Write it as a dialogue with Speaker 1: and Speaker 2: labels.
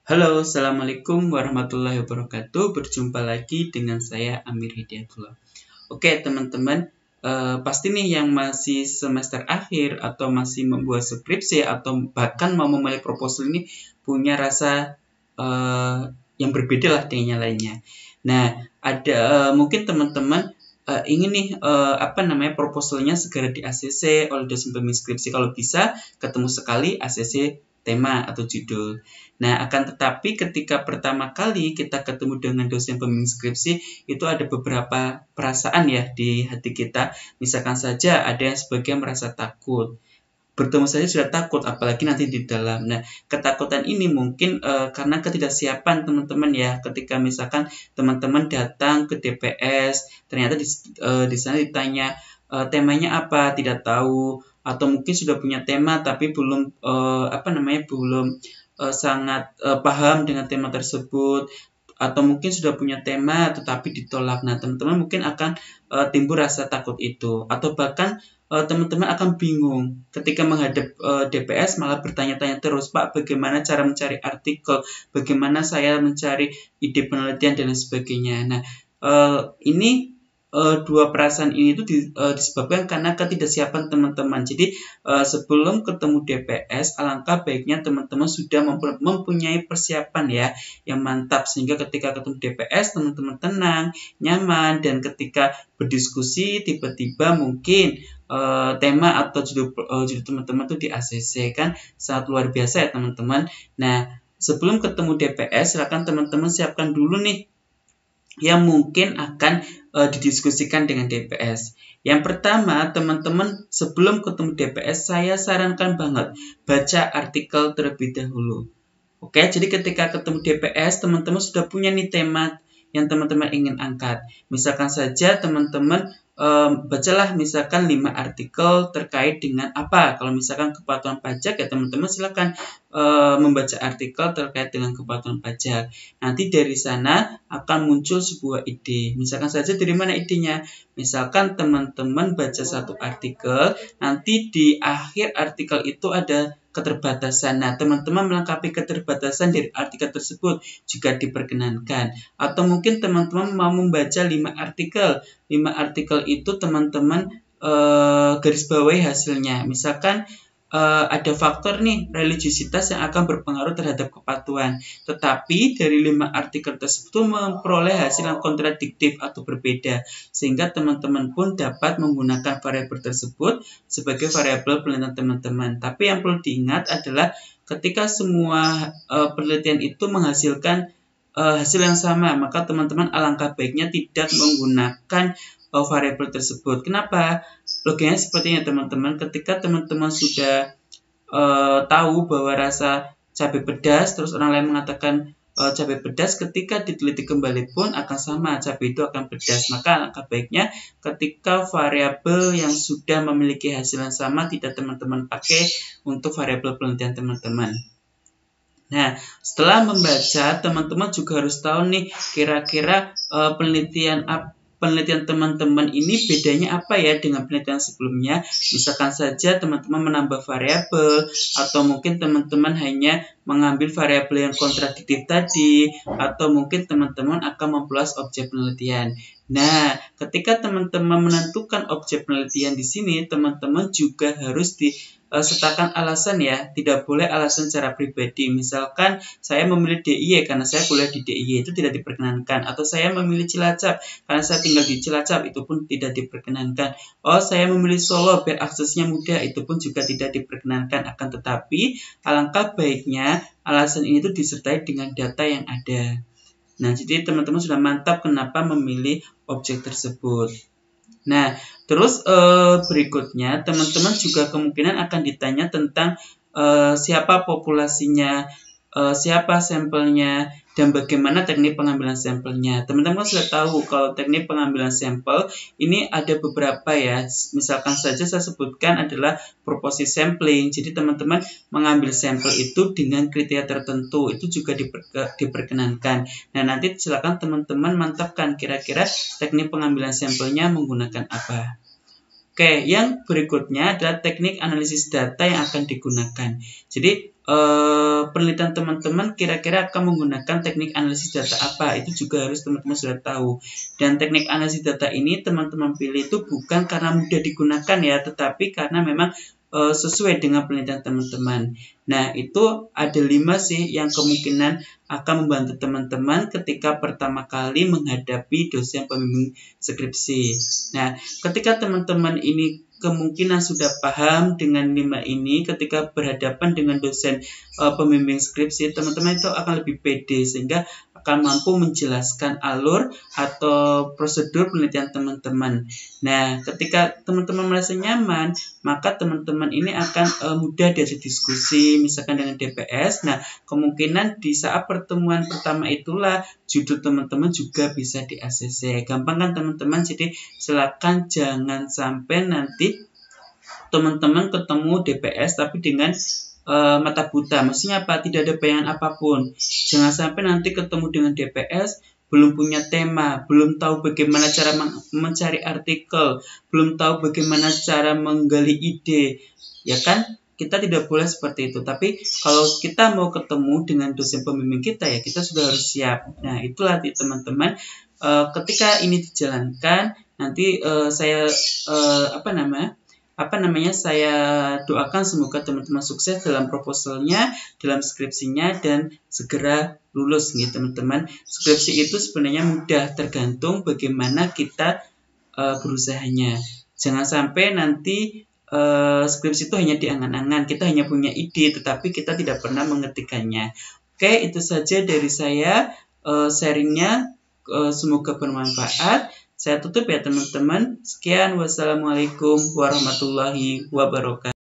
Speaker 1: Halo, Assalamualaikum warahmatullahi wabarakatuh. Berjumpa lagi dengan saya Amir Hidayatullah. Oke, teman-teman, pasti nih yang masih semester akhir atau masih membuat skripsi atau bahkan mau memulai proposal ini punya rasa yang berbeda lah dengan yang lainnya. Nah, ada mungkin teman-teman ingin nih proposalnya segera di ACC oleh dosen pembimbing skripsi, kalau bisa ketemu sekali ACC tema atau judul. Nah, akan tetapi ketika pertama kali kita ketemu dengan dosen pembimbing skripsi, itu ada beberapa perasaan ya di hati kita. Misalkan saja ada yang sebagian merasa takut. Bertemu saja sudah takut, apalagi nanti di dalam. Nah, ketakutan ini mungkin karena ketidaksiapan teman-teman ya. Ketika misalkan teman-teman datang ke DPS, ternyata di sana ditanya temanya apa, tidak tahu, atau mungkin sudah punya tema tapi belum sangat paham dengan tema tersebut, atau mungkin sudah punya tema tetapi ditolak. Nah, teman-teman mungkin akan timbul rasa takut itu, atau bahkan teman-teman akan bingung ketika menghadap DPS, malah bertanya-tanya terus, Pak, bagaimana cara mencari artikel, bagaimana saya mencari ide penelitian dan lain sebagainya. Nah, ini dua perasaan ini itu disebabkan karena ketidaksiapan teman-teman. Jadi sebelum ketemu DPS, alangkah baiknya teman-teman sudah mempunyai persiapan ya yang mantap, sehingga ketika ketemu DPS teman-teman tenang, nyaman, dan ketika berdiskusi tiba-tiba mungkin tema atau judul teman-teman itu di ACC, kan sangat luar biasa ya teman-teman. Nah, sebelum ketemu DPS, silakan teman-teman siapkan dulu nih yang mungkin akan didiskusikan dengan DPS. Yang pertama, teman-teman sebelum ketemu DPS, saya sarankan banget baca artikel terlebih dahulu. Oke, jadi ketika ketemu DPS, teman-teman sudah punya nih tema yang teman-teman ingin angkat. Misalkan saja teman-teman bacalah misalkan 5 artikel terkait dengan apa. Kalau misalkan kepatuhan pajak, ya teman-teman silakan membaca artikel terkait dengan kepatuhan pajak. Nanti dari sana akan muncul sebuah ide. Misalkan saja dari mana idenya? Misalkan teman-teman baca satu artikel, nanti di akhir artikel itu ada keterbatasan. Nah, teman-teman melengkapi keterbatasan dari artikel tersebut jika diperkenankan. Atau mungkin teman-teman mau membaca 5 artikel. 5 artikel itu teman-teman garis bawahi hasilnya. Misalkan ada faktor nih religiusitas yang akan berpengaruh terhadap kepatuhan. Tetapi dari 5 artikel tersebut memperoleh hasil yang kontradiktif atau berbeda, sehingga teman-teman pun dapat menggunakan variabel tersebut sebagai variabel penelitian teman-teman. Tapi yang perlu diingat adalah ketika semua penelitian itu menghasilkan hasil yang sama, maka teman-teman alangkah baiknya tidak menggunakan variabel tersebut. Kenapa? Logikanya seperti ini teman-teman, ketika teman-teman sudah tahu bahwa rasa cabai pedas, terus orang lain mengatakan cabai pedas, ketika diteliti kembali pun akan sama, cabai itu akan pedas. Maka alangkah baiknya ketika variabel yang sudah memiliki hasil yang sama tidak teman-teman pakai untuk variabel penelitian teman-teman. Nah, setelah membaca, teman-teman juga harus tahu nih kira-kira penelitian teman-teman ini bedanya apa ya dengan penelitian sebelumnya. Misalkan saja teman-teman menambah variabel, atau mungkin teman-teman hanya mengambil variabel yang kontradiktif tadi, atau mungkin teman-teman akan memperluas objek penelitian. Nah, ketika teman-teman menentukan objek penelitian di sini, teman-teman juga harus sertakan alasan ya, tidak boleh alasan secara pribadi. Misalkan saya memilih DIY karena saya kuliah di DIY, itu tidak diperkenankan. Atau saya memilih Cilacap karena saya tinggal di Cilacap, itu pun tidak diperkenankan. Oh, saya memilih Solo biar aksesnya mudah, itu pun juga tidak diperkenankan. Akan tetapi alangkah baiknya alasan ini tuh disertai dengan data yang ada. Nah, jadi teman-teman sudah mantap kenapa memilih objek tersebut. Nah, terus berikutnya teman-teman juga kemungkinan akan ditanya tentang siapa populasinya, siapa sampelnya, dan bagaimana teknik pengambilan sampelnya. Teman-teman sudah tahu kalau teknik pengambilan sampel ini ada beberapa ya. Misalkan saja saya sebutkan adalah proporsi sampling. Jadi teman-teman mengambil sampel itu dengan kriteria tertentu, itu juga diperkenankan. Nah, nanti silakan teman-teman mantapkan kira-kira teknik pengambilan sampelnya menggunakan apa. Oke, yang berikutnya adalah teknik analisis data yang akan digunakan. Jadi penelitian teman-teman kira-kira akan menggunakan teknik analisis data apa, itu juga harus teman-teman sudah tahu. Dan teknik analisis data ini teman-teman pilih itu bukan karena mudah digunakan ya, tetapi karena memang sesuai dengan penelitian teman-teman. Nah, itu ada 5 sih yang kemungkinan akan membantu teman-teman ketika pertama kali menghadapi dosen pembimbing skripsi. Nah, ketika teman-teman ini kemungkinan sudah paham dengan 5 ini, ketika berhadapan dengan dosen pembimbing skripsi, teman-teman itu akan lebih pede sehingga akan mampu menjelaskan alur atau prosedur penelitian teman-teman. Nah, ketika teman-teman merasa nyaman, maka teman-teman ini akan mudah diajak diskusi, misalkan dengan DPS. Nah, kemungkinan di saat pertemuan pertama itulah judul teman-teman juga bisa di ACC. Gampang kan teman-teman? Jadi silakan jangan sampai nanti teman-teman ketemu DPS tapi dengan mata buta. Maksudnya apa? Tidak ada bayangan apapun. Jangan sampai nanti ketemu dengan DPS belum punya tema, belum tahu bagaimana cara mencari artikel, belum tahu bagaimana cara menggali ide, ya kan? Kita tidak boleh seperti itu. Tapi kalau kita mau ketemu dengan dosen pembimbing kita, ya kita sudah harus siap. Nah, itulah teman-teman. Ketika ini dijalankan, nanti saya saya doakan semoga teman-teman sukses dalam proposalnya, dalam skripsinya, dan segera lulus nih teman-teman. Skripsi itu sebenarnya mudah, tergantung bagaimana kita berusahanya. Jangan sampai nanti skripsi itu hanya di angan-angan, kita hanya punya ide tetapi kita tidak pernah mengetikkannya. Oke, itu saja dari saya sharingnya, semoga bermanfaat. Saya tutup ya teman-teman. Sekian, wassalamualaikum warahmatullahi wabarakatuh.